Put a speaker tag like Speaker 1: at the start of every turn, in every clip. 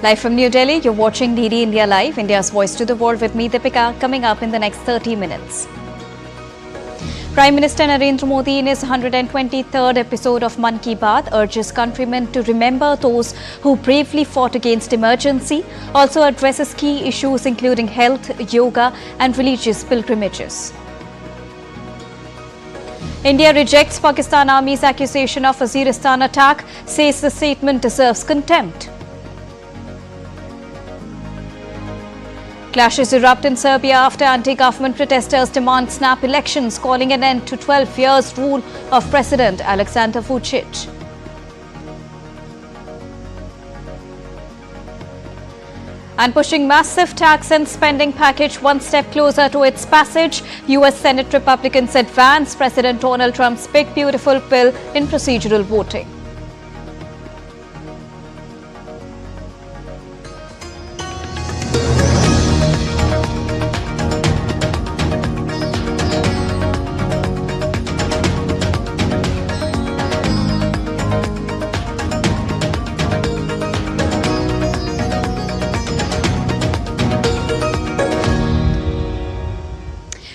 Speaker 1: Live from New Delhi, you're watching DD India Live, India's voice to the world with me, Deepika, coming up in the next 30 minutes. Prime Minister Narendra Modi, in his 123rd episode of Mann Ki Baat, urges countrymen to remember those who bravely fought against emergency, also addresses key issues including health, yoga and religious pilgrimages. India rejects Pakistan Army's accusation of Waziristan attack, says the statement deserves contempt. Clashes erupt in Serbia after anti-government protesters demand snap elections, calling an end to 12 years' rule of President Alexander Vucic. And pushing massive tax and spending package one step closer to its passage, US Senate Republicans advance President Donald Trump's big beautiful bill in procedural voting.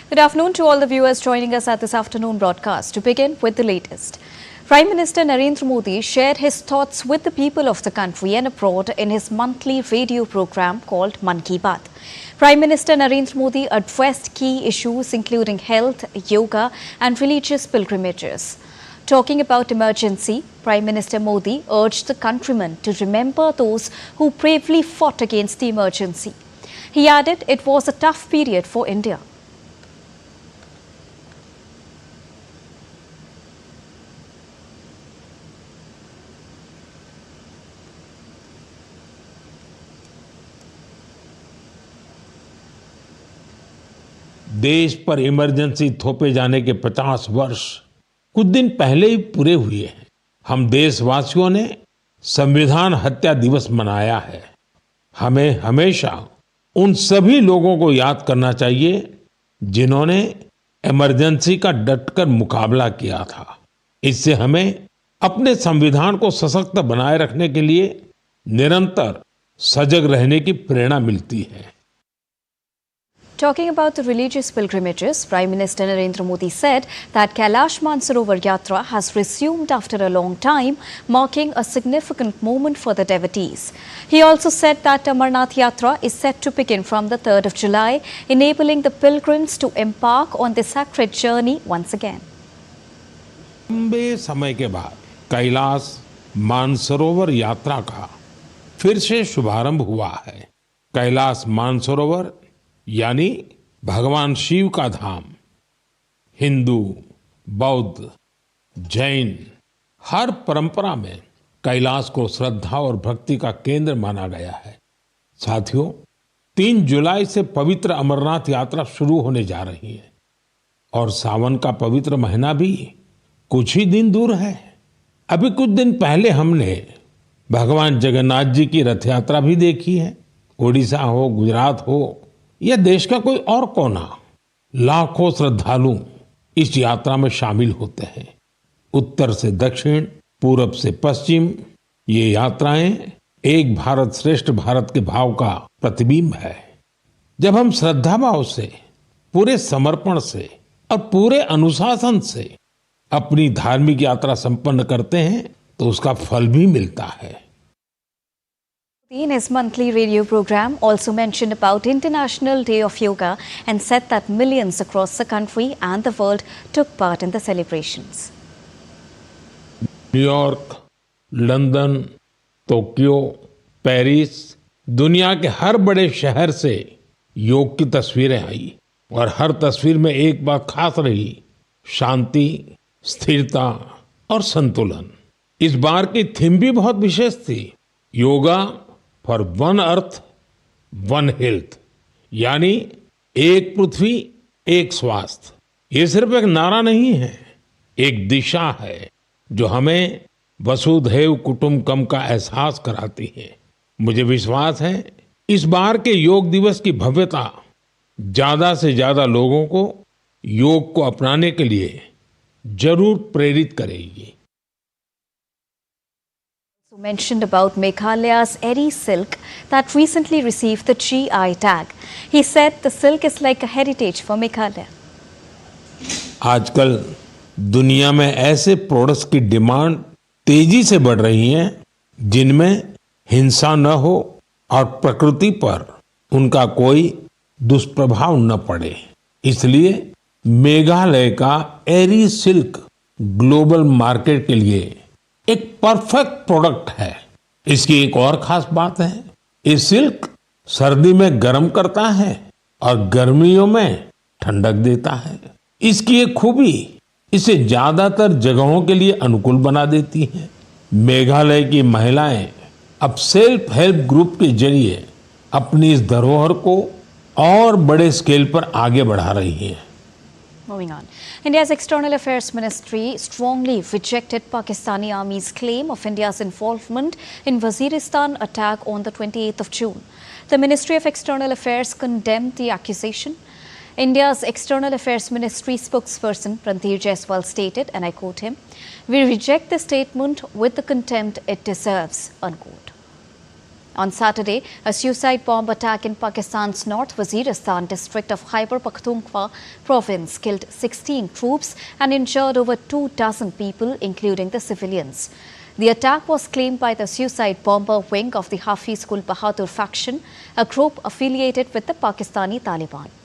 Speaker 1: Good afternoon to all the viewers joining us at this afternoon broadcast. To begin with the latest, Prime Minister Narendra Modi shared his thoughts with the people of the country and abroad in his monthly radio program called Mann Ki Baat. Prime Minister Narendra Modi addressed key issues including health, yoga and religious pilgrimages. Talking about emergency, Prime Minister Modi urged the countrymen to remember those who bravely fought against the emergency. He added it was a tough period for India.
Speaker 2: देश पर emergency थोपे जाने के 50 वर्ष कुछ दिन पहले ही पूरे हुए हैं। हम देशवासियों ने संविधान हत्या दिवस मनाया है। हमें हमेशा उन सभी लोगों को याद करना चाहिए जिन्होंने इमरजेंसी का डटकर मुकाबला किया था। इससे हमें अपने संविधान को सशक्त बनाए रखने के लिए निरंतर सजग रहने की प्रेरणा मिलती है।
Speaker 1: Talking about the religious pilgrimages, Prime Minister Narendra Modi said that Kailash Mansarovar Yatra has resumed after a long time, marking a significant moment for the devotees. He also said that Amarnath Yatra is set to begin from the 3rd of July, enabling the pilgrims to embark on the sacred journey once again.
Speaker 2: लंबे समय के बाद कैलाश मानसरोवर यात्रा का फिर से शुभारंभ हुआ है। कैलाश मानसरोवर यानी भगवान शिव का धाम हिंदू, बौद्ध, जैन हर परंपरा में कैलाश को श्रद्धा और भक्ति का केंद्र माना गया है। साथियों, 3 जुलाई से पवित्र अमरनाथ यात्रा शुरू होने जा रही है और सावन का पवित्र महीना भी कुछ ही दिन दूर है। अभी कुछ दिन पहले हमने भगवान जगन्नाथ जी की रथ यात्रा भी देखी है। ओडिशा हो, गुजरात हो या देश का कोई और कोना, लाखों श्रद्धालु इस यात्रा में शामिल होते हैं। उत्तर से दक्षिण, पूरब से पश्चिम, ये यात्राएं एक भारत श्रेष्ठ भारत के भाव का प्रतिबिंब है। जब हम श्रद्धा भाव से, पूरे समर्पण से और पूरे अनुशासन से अपनी धार्मिक यात्रा संपन्न करते हैं तो उसका फल भी मिलता है।
Speaker 1: In his monthly radio program, also mentioned about International Day of Yoga and said that millions across the country and the world took part in the celebrations.
Speaker 2: New York, London, Tokyo, Paris, दुनिया के हर बड़े शहर से योग की तस्वीरें आई और हर तस्वीर में एक बात खास रही, शांति, स्थिरता और संतुलन। इस बार की थीम भी बहुत विशेष थी, yoga for one earth one health, यानी एक पृथ्वी एक स्वास्थ्य। ये सिर्फ एक नारा नहीं है, एक दिशा है जो हमें वसुधैव कुटुंबकम का एहसास कराती है। मुझे विश्वास है इस बार के योग दिवस की भव्यता ज्यादा से ज्यादा लोगों को योग को अपनाने के लिए जरूर प्रेरित करेगी।
Speaker 1: Mentioned about Meghalaya's eri silk that recently received the GI tag. He said the silk is like a heritage for Meghalaya.
Speaker 2: आजकल दुनिया में ऐसे प्रोडक्ट्स की डिमांड तेजी से बढ़ रही है जिनमें हिंसा न हो और प्रकृति पर उनका कोई दुष्प्रभाव न पड़े। इसलिए मेघालय का एरी सिल्क ग्लोबल मार्केट के लिए एक परफेक्ट प्रोडक्ट है। इसकी एक और खास बात है, ये सिल्क सर्दी में गर्म करता है और गर्मियों में ठंडक देता है। इसकी एक खूबी इसे ज्यादातर जगहों के लिए अनुकूल बना देती है। मेघालय की महिलाएं अब सेल्फ हेल्प ग्रुप के जरिए अपनी इस धरोहर को और बड़े स्केल पर आगे बढ़ा रही हैं।
Speaker 1: Moving on. India's External Affairs Ministry strongly rejected Pakistani Army's claim of India's involvement in Waziristan attack on the 28th of June. The Ministry of External Affairs condemned the accusation. India's External Affairs Ministry spokesperson Ranveer Jaiswal stated, and I quote him, "We reject the statement with the contempt it deserves," unquote. On Saturday, a suicide bomb attack in Pakistan's North Waziristan district of Khyber Pakhtunkhwa province killed 16 troops and injured over 24 people, including the civilians. The attack was claimed by the suicide bomber wing of the Hafiz Gul Bahadur faction, a group affiliated with the Pakistani Taliban.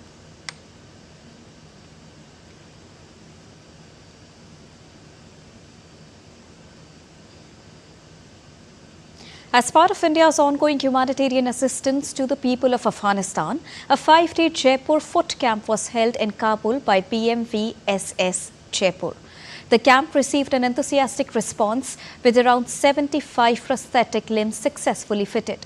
Speaker 1: As part of India's ongoing humanitarian assistance to the people of Afghanistan, a 5-day Jaipur foot camp was held in Kabul by PMVSS Jaipur. The camp received an enthusiastic response with around 75 prosthetic limbs successfully fitted.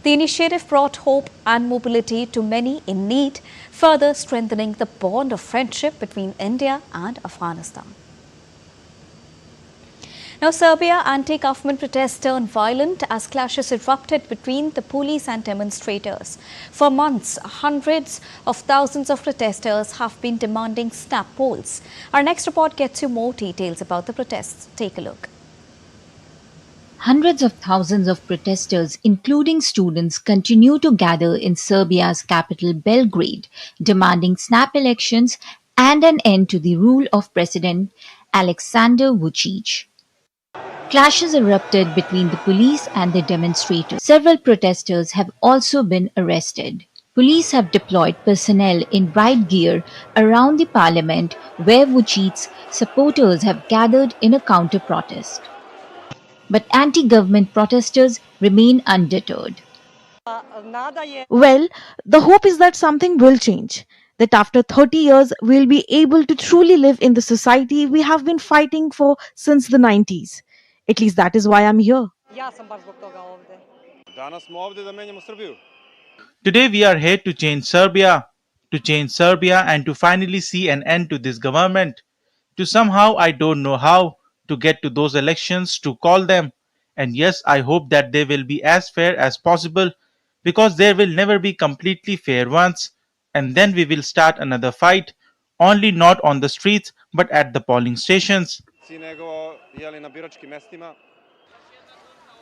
Speaker 1: The initiative brought hope and mobility to many in need, further strengthening the bond of friendship between India and Afghanistan. Now, Serbia anti-government protests turned violent as clashes erupted between the police and demonstrators. For months, hundreds of thousands of protesters have been demanding snap polls. Our next report gets you more details about the protests. Take a look.
Speaker 3: Hundreds of thousands of protesters, including students, continue to gather in Serbia's capital Belgrade, demanding snap elections and an end to the rule of President Aleksandar Vucic. Clashes erupted between the police and the demonstrators. Several protesters have also been arrested. Police have deployed personnel in riot gear around the parliament where Vucic's supporters have gathered in a counter-protest. But anti-government protesters remain undeterred.
Speaker 4: Well, the hope is that something will change. That after 30 years, we'll be able to truly live in the society we have been fighting for since the 90s. At least that is why I'm here.
Speaker 5: Today we are here to change Serbia and to finally see an end to this government. To somehow, I don't know how, to get to those elections, to call them. And yes, I hope that they will be as fair as possible, because there will never be completely fair ones. And then we will start another fight, only not on the streets but at the polling stations.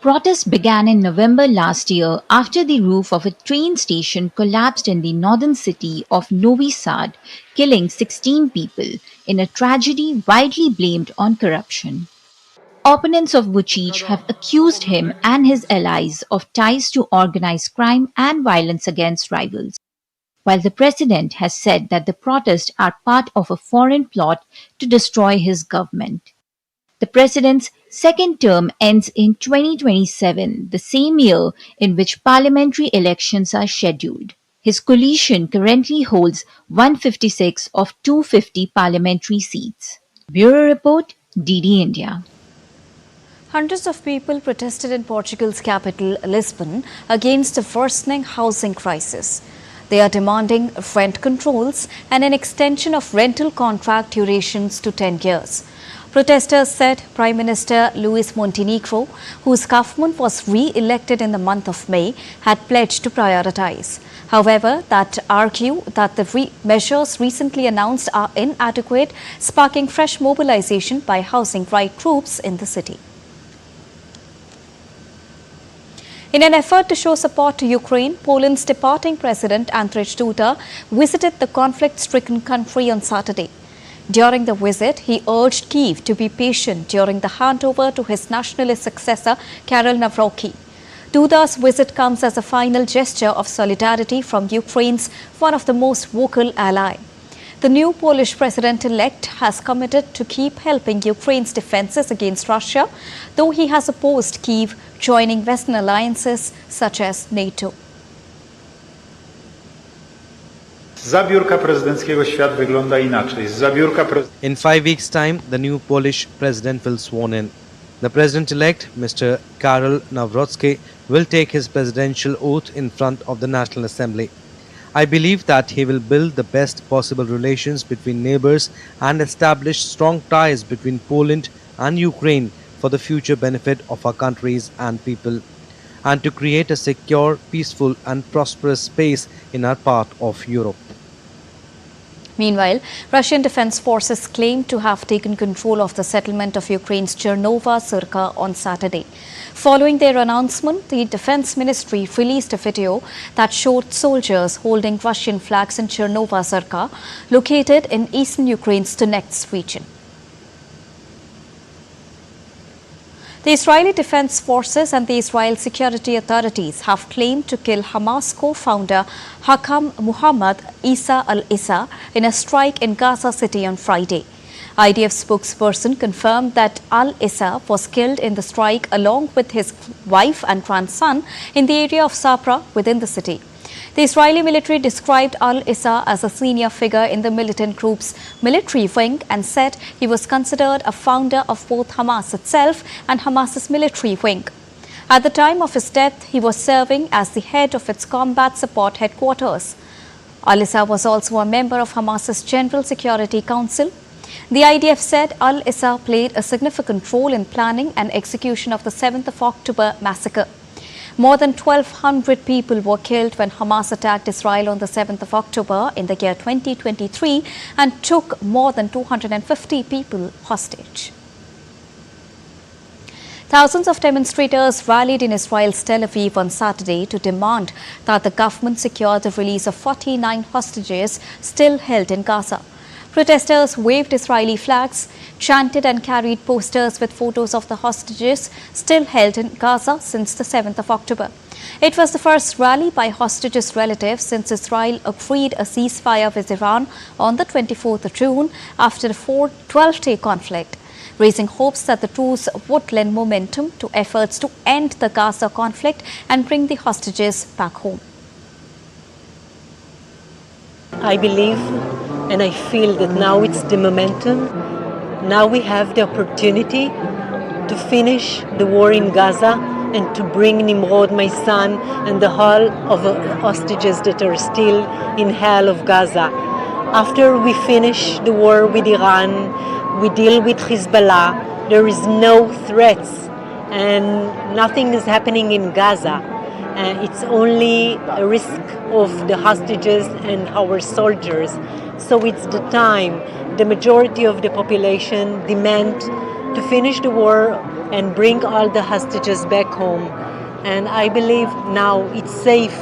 Speaker 3: Protests began in November last year after the roof of a train station collapsed in the northern city of Novi Sad, killing 16 people in a tragedy widely blamed on corruption. Opponents of Vucic have accused him and his allies of ties to organized crime and violence against rivals, while the president has said that the protests are part of a foreign plot to destroy his government. The president's second term ends in 2027, the same year in which parliamentary elections are scheduled. His coalition currently holds 156 of 250 parliamentary seats. Bureau Report, DD India.
Speaker 1: Hundreds of people protested in Portugal's capital, Lisbon, against a worsening housing crisis. They are demanding rent controls and an extension of rental contract durations to 10 years. Protesters said Prime Minister Luis Montenegro, whose government was re-elected in the month of May, had pledged to prioritize. However, that argue that the measures recently announced are inadequate, sparking fresh mobilization by housing right groups in the city. In an effort to show support to Ukraine, Poland's departing President Andrzej Duda visited the conflict-stricken country on Saturday. During the visit, he urged Kyiv to be patient during the handover to his nationalist successor, Karol Nawrocki. Duda's visit comes as a final gesture of solidarity from Ukraine's one of the most vocal ally. The new Polish president-elect has committed to keep helping Ukraine's defenses against Russia, though he has opposed Kyiv joining Western alliances such as NATO.
Speaker 6: Za biurka prezydenckiego świat wygląda inaczej. Za biurka
Speaker 7: In 5 weeks' time, the new Polish president will sworn in. The president-elect, Mr. Karol Nawrocki, will take his presidential oath in front of the National Assembly. I believe that he will build the best possible relations between neighbors and establish strong ties between Poland and Ukraine for the future benefit of our countries and people, and to create a secure, peaceful and prosperous space in our part of Europe.
Speaker 1: Meanwhile, Russian defense forces claim to have taken control of the settlement of Ukraine's Chernova Sirka on Saturday. Following their announcement, the Defense Ministry released a video that showed soldiers holding Russian flags in Chernova Sirka, located in eastern Ukraine's Donetsk region. The Israeli Defense Forces and the Israel security authorities have claimed to kill Hamas co-founder Hakam Muhammad Isa al-Issa in a strike in Gaza City on Friday. IDF spokesperson confirmed that al-Issa was killed in the strike along with his wife and grandson in the area of Sabra within the city. The Israeli military described al-Issa as a senior figure in the militant group's military wing and said he was considered a founder of both Hamas itself and Hamas's military wing. At the time of his death, he was serving as the head of its combat support headquarters. Al-Issa was also a member of Hamas's General Security Council. The IDF said al-Issa played a significant role in planning and execution of the 7th of October massacre. More than 1,200 people were killed when Hamas attacked Israel on the 7th of October in the year 2023 and took more than 250 people hostage. Thousands of demonstrators rallied in Israel's Tel Aviv on Saturday to demand that the government secure the release of 49 hostages still held in Gaza. Protesters waved Israeli flags, chanted and carried posters with photos of the hostages still held in Gaza since the 7th of October. It was the first rally by hostages' relatives since Israel agreed a ceasefire with Iran on the 24th of June after a 12-day conflict, raising hopes that the truce would lend momentum to efforts to end the Gaza conflict and bring the hostages back home.
Speaker 8: I believe and I feel that now it's the momentum. Now we have the opportunity to finish the war in Gaza and to bring Nimrod, my son, and the whole of hostages that are still in hell of Gaza. After we finish the war with Iran, we deal with Hezbollah. There is no threats and nothing is happening in Gaza. It's only a risk of the hostages and our soldiers. So it's the time the majority of the population demand to finish the war and bring all the hostages back home. And I believe now it's safe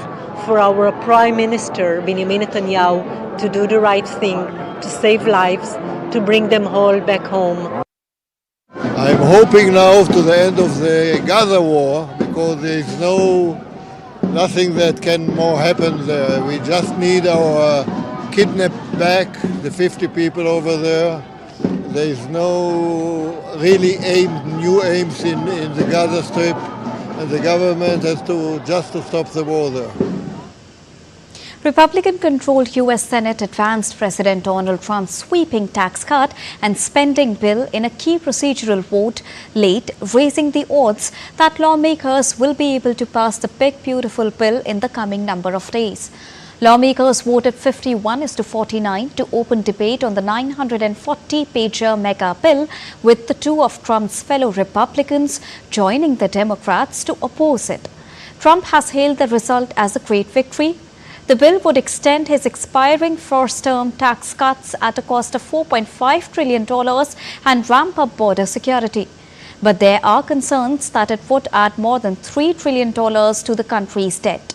Speaker 8: for our Prime Minister, Benjamin Netanyahu, to do the right thing, to save lives, to bring them all back home.
Speaker 9: I'm hoping now to the end of the Gaza war, because there is nothing that can more happen there. We just need our kidnapped back, the 50 people over there. There is no really new aims in the Gaza Strip, and the government has to stop the war there.
Speaker 1: Republican-controlled U.S. Senate advanced President Donald Trump's sweeping tax cut and spending bill in a key procedural vote late, raising the odds that lawmakers will be able to pass the big beautiful bill in the coming number of days. Lawmakers voted 51-49 to open debate on the 940-pager mega bill, with the two of Trump's fellow Republicans joining the Democrats to oppose it. Trump has hailed the result as a great victory. The bill would extend his expiring first-term tax cuts at a cost of $4.5 trillion and ramp up border security. But there are concerns that it would add more than $3 trillion to the country's debt.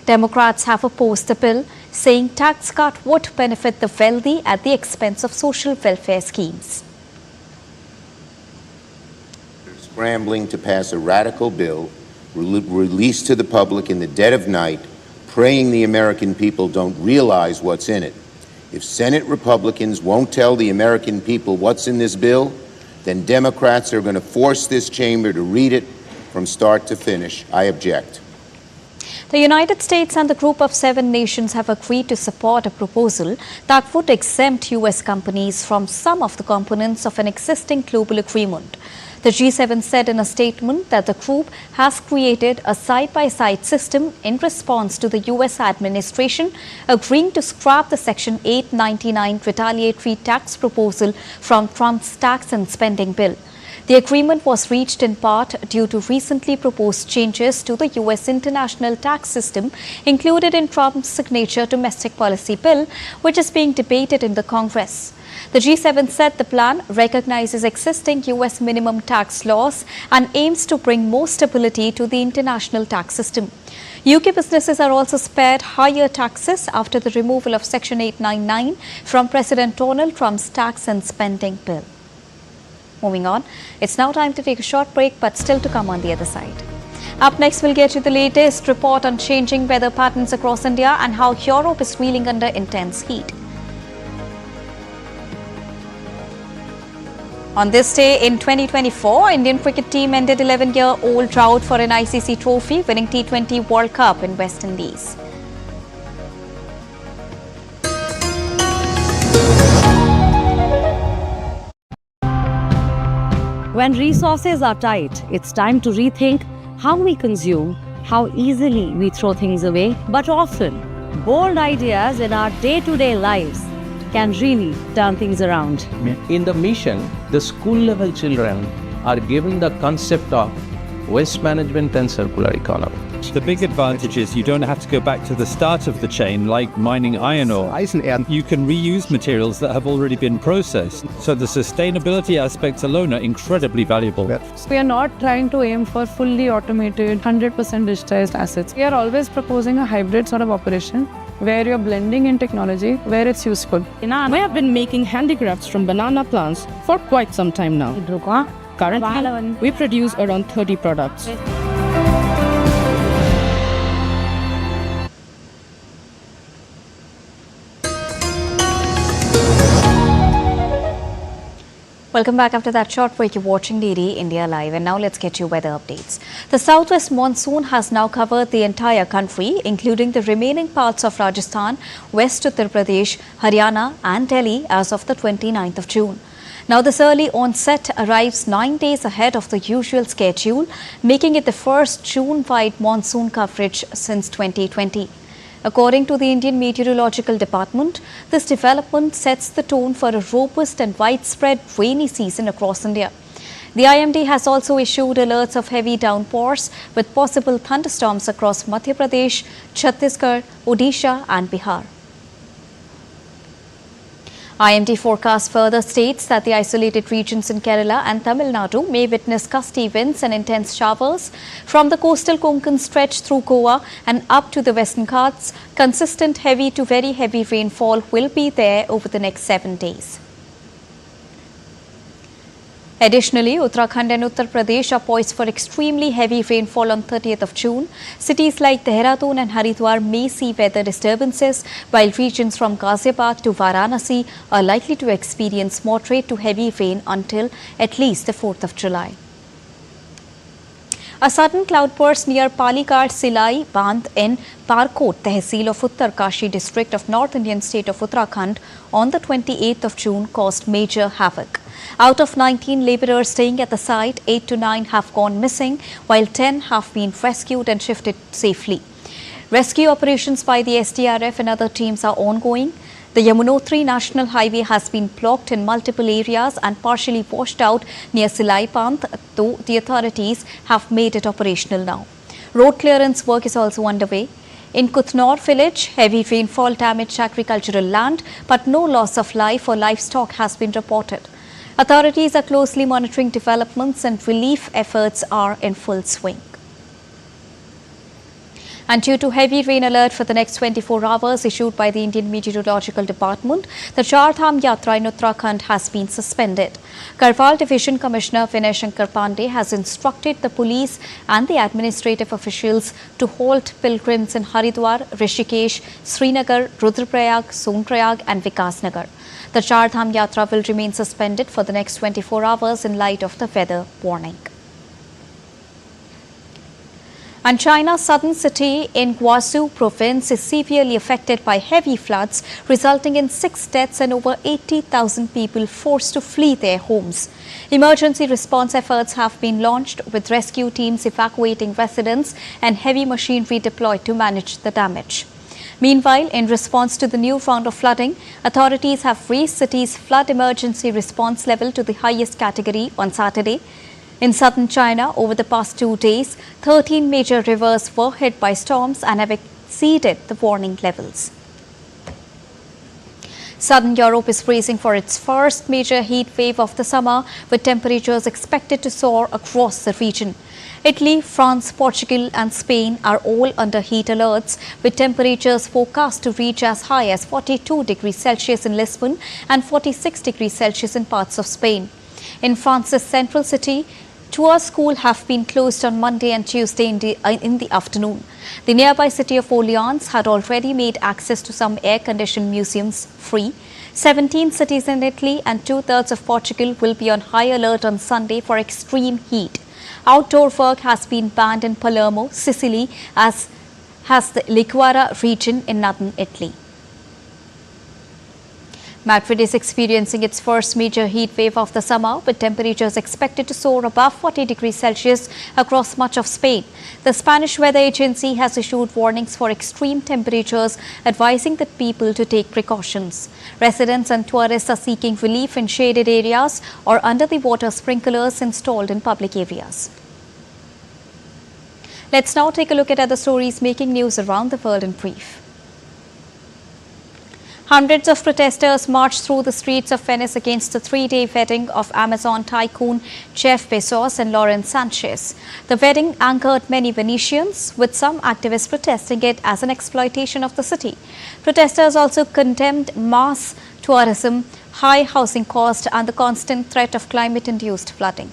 Speaker 1: Democrats have opposed the bill, saying tax cut would benefit the wealthy at the expense of social welfare schemes.
Speaker 10: Scrambling to pass a radical bill released to the public in the dead of night, praying the American people don't realize what's in it. If Senate Republicans won't tell the American people what's in this bill, then Democrats are going to force this chamber to read it from start to finish. I object.
Speaker 1: The United States and the Group of 7 nations have agreed to support a proposal that would exempt U.S. companies from some of the components of an existing global agreement. The G7 said in a statement that the group has created a side-by-side system in response to the U.S. administration agreeing to scrap the Section 899 retaliatory tax proposal from Trump's tax and spending bill. The agreement was reached in part due to recently proposed changes to the U.S. international tax system included in Trump's signature domestic policy bill, which is being debated in the Congress. The G7 said the plan recognizes existing U.S. minimum tax laws and aims to bring more stability to the international tax system. UK businesses are also spared higher taxes after the removal of Section 899 from President Donald Trump's tax and spending bill. Moving on, it's now time to take a short break, but still to come on the other side. Up next, we'll get you the latest report on changing weather patterns across India and how Europe is reeling under intense heat. On this day in 2024, Indian cricket team ended 11-year-old drought for an ICC trophy, winning T20 World Cup in West Indies.
Speaker 11: When resources are tight, it's time to rethink how we consume, how easily we throw things away, but often, bold ideas in our day-to-day lives can really turn things around.
Speaker 12: In the mission, the school-level children are given the concept of waste management and circular economy.
Speaker 13: The big advantage is you don't have to go back to the start of the chain like mining iron ore. You can reuse materials that have already been processed. So the sustainability aspects alone are incredibly valuable.
Speaker 14: We are not trying to aim for fully automated, 100% digitized assets. We are always proposing a hybrid sort of operation where you're blending in technology where it's useful.
Speaker 15: We have been making handicrafts from banana plants for quite some time now. Currently, we produce around 30 products.
Speaker 1: Welcome back after that short break. You're watching DD India Live, and now let's get you weather updates. The southwest monsoon has now covered the entire country, including the remaining parts of Rajasthan, West Uttar Pradesh, Haryana and Delhi as of the 29th of June. Now this early onset arrives 9 days ahead of the usual schedule, making it the first June-wide monsoon coverage since 2020. According to the Indian Meteorological Department, this development sets the tone for a robust and widespread rainy season across India. The IMD has also issued alerts of heavy downpours with possible thunderstorms across Madhya Pradesh, Chhattisgarh, Odisha and Bihar. IMD forecast further states that the isolated regions in Kerala and Tamil Nadu may witness gusty winds and intense showers. From the coastal Konkan stretch through Goa and up to the Western Ghats, consistent heavy to very heavy rainfall will be there over the next 7 days. Additionally, Uttarakhand and Uttar Pradesh are poised for extremely heavy rainfall on 30th of June. Cities like Dehradun and Haridwar may see weather disturbances, while regions from Ghaziabad to Varanasi are likely to experience moderate to heavy rain until at least the 4th of July. A sudden cloudburst near Palikad Silai Baat in Parkot Tehsil of Uttar Kashi district of North Indian state of Uttarakhand on the 28th of June caused major havoc. Out of 19 labourers staying at the site, 8 to 9 have gone missing, while 10 have been rescued and shifted safely. Rescue operations by the SDRF and other teams are ongoing. The Yamunotri National Highway has been blocked in multiple areas and partially washed out near Silai Pant, though the authorities have made it operational now. Road clearance work is also underway. In Kuthnor village, heavy rainfall damaged agricultural land, but no loss of life or livestock has been reported. Authorities are closely monitoring developments and relief efforts are in full swing. And due to heavy rain alert for the next 24 hours issued by the Indian Meteorological Department, the Char Dham Yatra in Uttarakhand has been suspended. Garhwal Division Commissioner Vinay Shankar Pandey has instructed the police and the administrative officials to halt pilgrims in Haridwar, Rishikesh, Srinagar, Rudraprayag, Sonprayag and Vikasnagar. The Char Dham Yatra will remain suspended for the next 24 hours in light of the weather warning. And China's southern city in Guangzhou province is severely affected by heavy floods, resulting in 6 deaths and over 80,000 people forced to flee their homes. Emergency response efforts have been launched, with rescue teams evacuating residents and heavy machinery deployed to manage the damage. Meanwhile, in response to the new round of flooding, authorities have raised city's flood emergency response level to the highest category on Saturday. In southern China, over the past 2 days, 13 major rivers were hit by storms and have exceeded the warning levels. Southern Europe is bracing for its first major heat wave of the summer, with temperatures expected to soar across the region. Italy, France, Portugal and Spain are all under heat alerts, with temperatures forecast to reach as high as 42 degrees Celsius in Lisbon and 46 degrees Celsius in parts of Spain. In France's central city, tour schools have been closed on Monday and Tuesday in the afternoon. The nearby city of Orleans had already made access to some air-conditioned museums free. 17 cities in Italy and 2/3 of Portugal will be on high alert on Sunday for extreme heat. Outdoor work has been banned in Palermo, Sicily, as has the Liguria region in northern Italy. Madrid is experiencing its first major heat wave of the summer, with temperatures expected to soar above 40 degrees Celsius across much of Spain. The Spanish weather agency has issued warnings for extreme temperatures, advising the people to take precautions. Residents and tourists are seeking relief in shaded areas or under the water sprinklers installed in public areas. Let's now take a look at other stories making news around the world in brief. Hundreds of protesters marched through the streets of Venice against the 3-day wedding of Amazon tycoon Jeff Bezos and Lauren Sanchez. The wedding angered many Venetians, with some activists protesting it as an exploitation of the city. Protesters also condemned mass tourism, high housing costs, and the constant threat of climate-induced flooding.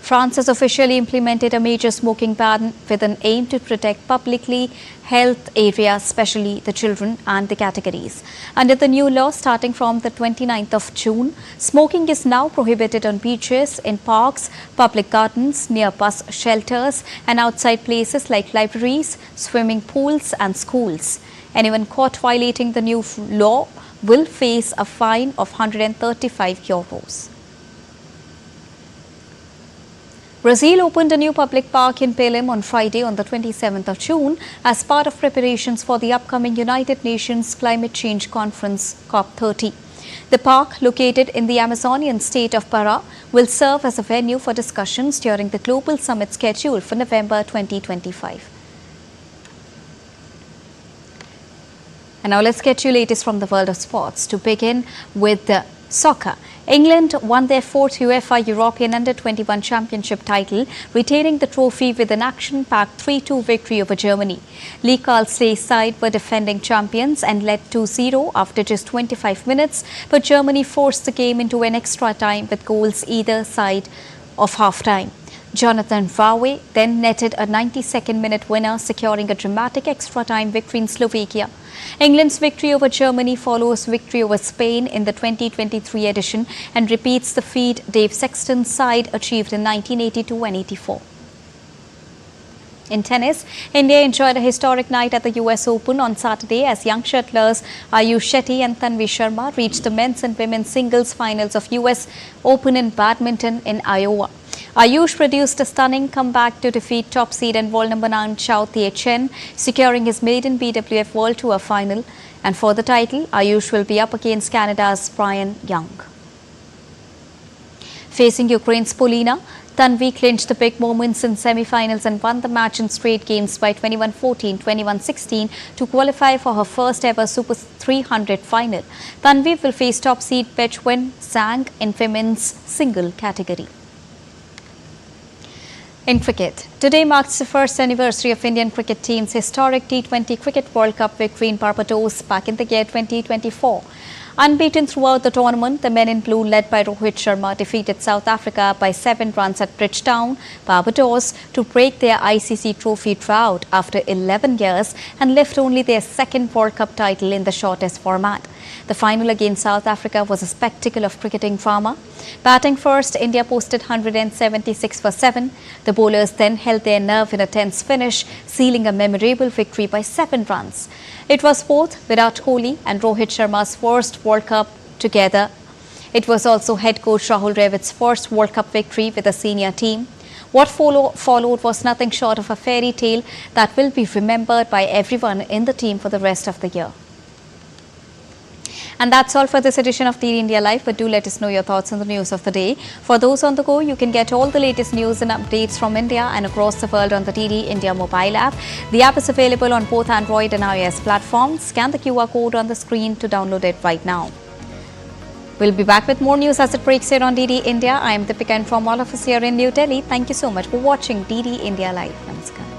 Speaker 1: France has officially implemented a major smoking ban with an aim to protect publicly health areas, especially the children and the categories. Under the new law, starting from the 29th of June, smoking is now prohibited on beaches, in parks, public gardens, near bus shelters, and outside places like libraries, swimming pools, and schools. Anyone caught violating the new law will face a fine of €135. Brazil opened a new public park in Belém on Friday on the 27th of June as part of preparations for the upcoming United Nations Climate Change Conference COP30. The park, located in the Amazonian state of Pará, will serve as a venue for discussions during the global summit scheduled for November 2025. And now let's get you latest from the world of sports. To begin with the soccer, England won their 4th UEFA European Under-21 Championship title, retaining the trophy with an action-packed 3-2 victory over Germany. Lee Carlsley's side were defending champions and led 2-0 after just 25 minutes, but Germany forced the game into an extra time with goals either side of half-time. Jonathan Vawe then netted a 92nd minute winner, securing a dramatic extra-time victory in Slovakia. England's victory over Germany follows victory over Spain in the 2023 edition and repeats the feat Dave Sexton's side achieved in 1982 and 84. In tennis, India enjoyed a historic night at the US Open on Saturday as young shuttlers Ayush Shetty and Tanvi Sharma reached the men's and women's singles finals of US Open in badminton in Iowa. Ayush produced a stunning comeback to defeat top seed and world number 9 Chao Tie-Chen, securing his maiden BWF World Tour final. And for the title, Ayush will be up against Canada's Brian Young. Facing Ukraine's Polina, Tanvi clinched the big moments in semi-finals and won the match in straight games by 21-14, 21-16 to qualify for her first ever Super 300 final. Tanvi will face top seed Pechwen Zhang in women's single category. In cricket, today marks the first anniversary of Indian cricket team's historic T20 Cricket World Cup victory in Barbados back in the year 2024. Unbeaten throughout the tournament, the men in blue led by Rohit Sharma defeated South Africa by 7 runs at Bridgetown, Barbados to break their ICC trophy drought after 11 years and lift only their second World Cup title in the shortest format. The final against South Africa was a spectacle of cricketing drama. Batting first, India posted 176 for 7. The bowlers then held their nerve in a tense finish, sealing a memorable victory by 7 runs. It was both Virat Kohli and Rohit Sharma's first World Cup together. It was also head coach Rahul Dravid's first World Cup victory with a senior team. What followed was nothing short of a fairy tale that will be remembered by everyone in the team for the rest of the year. And that's all for this edition of DD India Live, but do let us know your thoughts on the news of the day. For those on the go, you can get all the latest news and updates from India and across the world on the DD India mobile app. The app is available on both Android and iOS platforms. Scan the QR code on the screen to download it right now. We'll be back with more news as it breaks here on DD India. I am Deepika, and from all of us here in New Delhi, thank you so much for watching DD India Live. Namaskar.